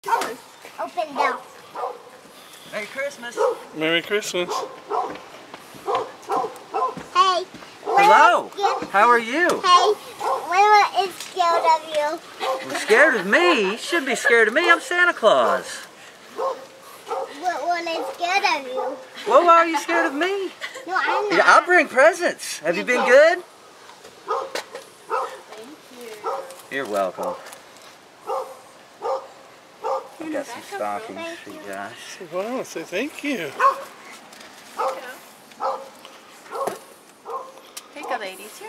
Oh, open now. Merry Christmas. Merry Christmas. Hey. Hello. How are you? Hey, Mama is scared of you. You're scared of me? You shouldn't be scared of me. I'm Santa Claus. What is scared of you? Well, why are you scared of me? No, I'm not. Yeah, I'll bring presents. Have you been good? Thank you. You're welcome. I got some stockings for you guys. Wow, say thank you. Here you go, ladies. Here.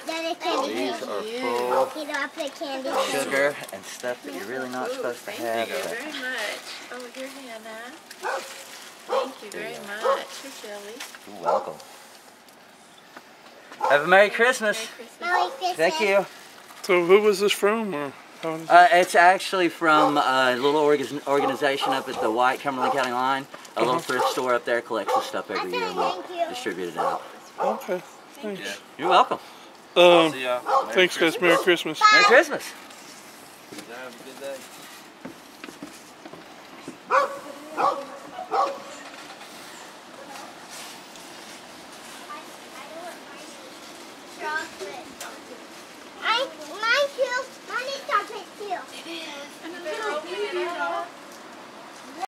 There's a candy These cane. are You full know, I put candy of cane. sugar and stuff that you're really not supposed to have. Thank you but- very much. Oh, here, Hannah. Thank you very much. Here, Shelly. You're welcome. Have a Merry Christmas. Merry Christmas. Merry Christmas. Thank you. So who was this from? Or how did It's actually from a little organization up at the White Cumberland County line. A little thrift store up there collects this stuff every year and we'll Thank you. distribute it out. Okay, thanks. You're welcome. Thanks guys, Merry Christmas. Merry Christmas. Have a good day. Chocolate. Mine too. Mine is chocolate too. And you better open it up.